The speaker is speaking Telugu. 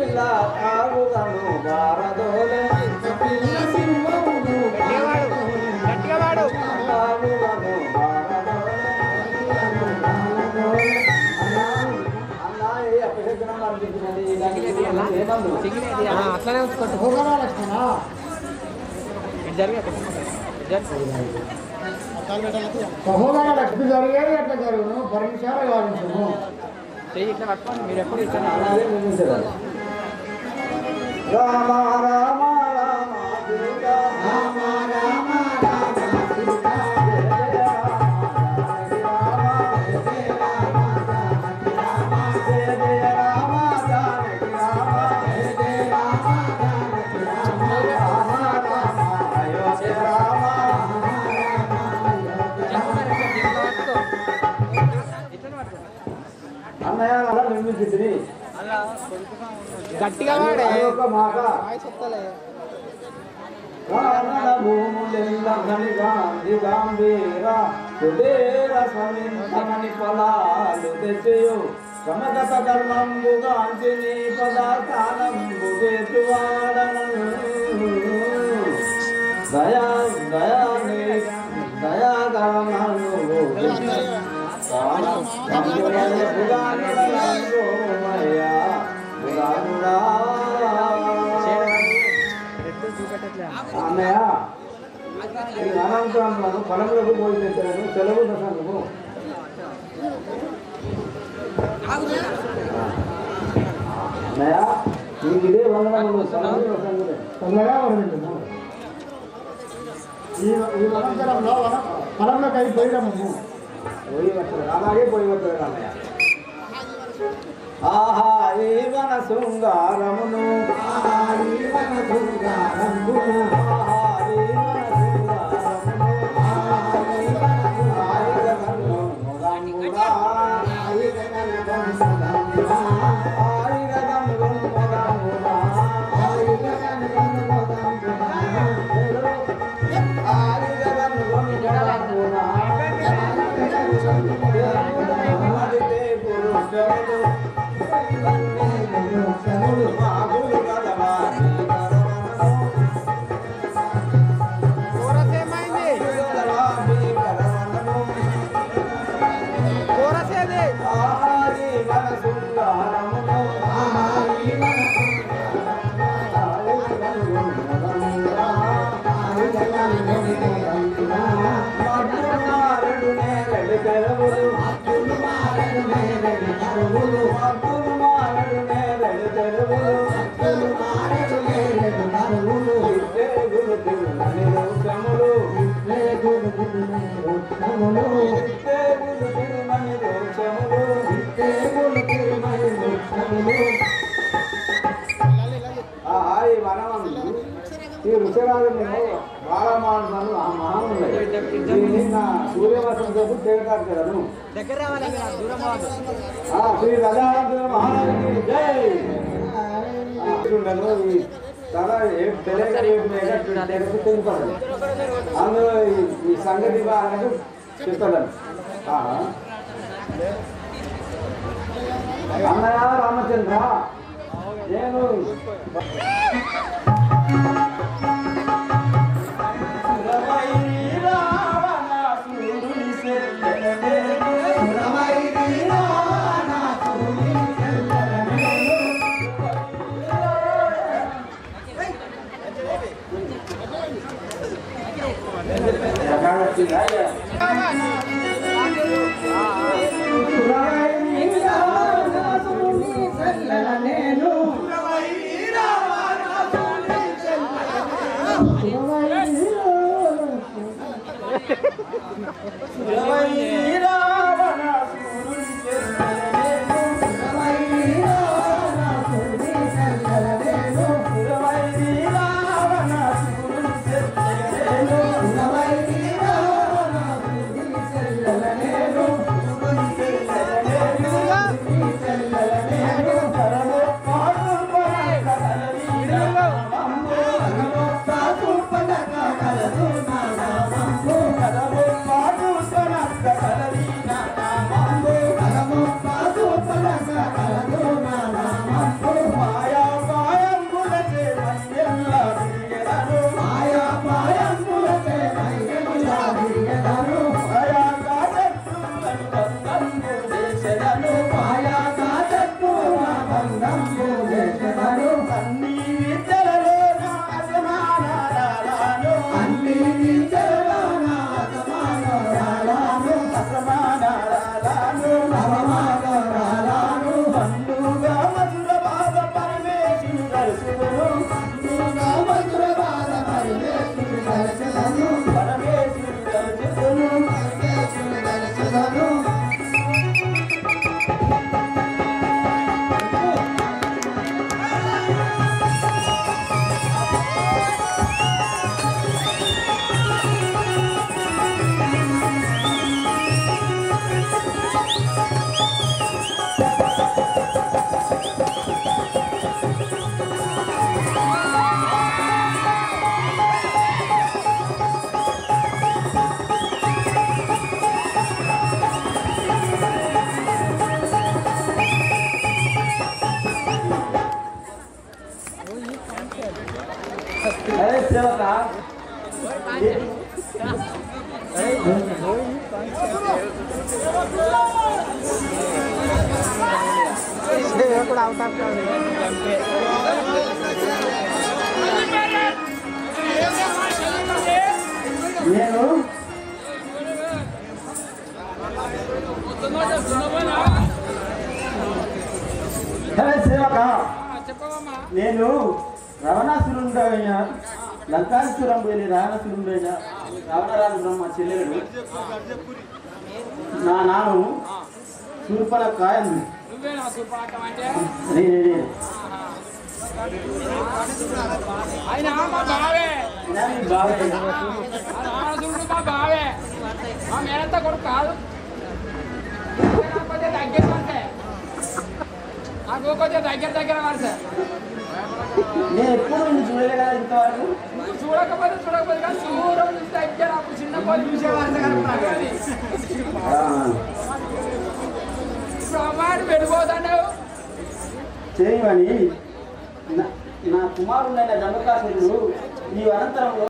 పిల్ల కాగుదను భారదోలే అట్లనే ఉంచుకోండి సహోదర లక్ష్మి జరిగేది ఎట్లా జరుగును 10 నిమిషాలు కావాల్సింది చెయ్యి ఇట్లా పట్టుకోండి మీరు ఎప్పుడు ఇట్లా రామ రామ రామ సీతా రామ రామ రామ సీతా గట్టిగా వాడే ఫలాలు తెచ్చయు సమగత కర్మంబుగా అంజనీ పదార్థానంబు వేటువాడను దయా దయాని దయాగమను అన్నయ్య అనంతరాలను పొలంలోకి పోయి తెచ్చాను సెలవు దశకు అన్నయ్య నీకు ఇదే వందనములు తొందరగా వరండి ఈ అనంతరంలో పొలంలోకి అయి పోయినాము పోయి వచ్చాడు అలాగే పోయి వచ్చాడు అన్నయ్య ఆహా ఈ వన శృంగారమును ఈ రుచరాజు బాలమాను ఆ మహానున్నాయి సూర్యవర్షం సేపు చేరతారు కదను శ్రీ గజానంద మహారాజు జై చాలా అందులో ఈ సంగతి బాగా చెప్తాను అన్నయ్య రామచంద్ర నేను నేను అరే సేవక కూడా అవతారం నేను అరే సేవక నేను రావణాసురుడైన లంకాసురం వెళ్ళి రావణాసురుడైన రావణరాజు మా చెల్లెలు నా నామము సూర్పల కాయంది బావే మా మేనంతా కొడుకు కాదు దగ్గర పడితే నాకు కొంచెం దగ్గర పడితే నేను ఎప్పుడు నిన్ను చూడలే కదా ఇంతవరకు చూడకపోతే కానీ దూరం నుంచి దగ్గర అప్పుడు చిన్న పోయి చూసేవాళ్ళు ఇప్పుడు అమ్మాయిని వెళ్ళిపోతాడు చేయమని నా కుమారుడైన జమ్మకాసురుడు ఈ అనంతరంలో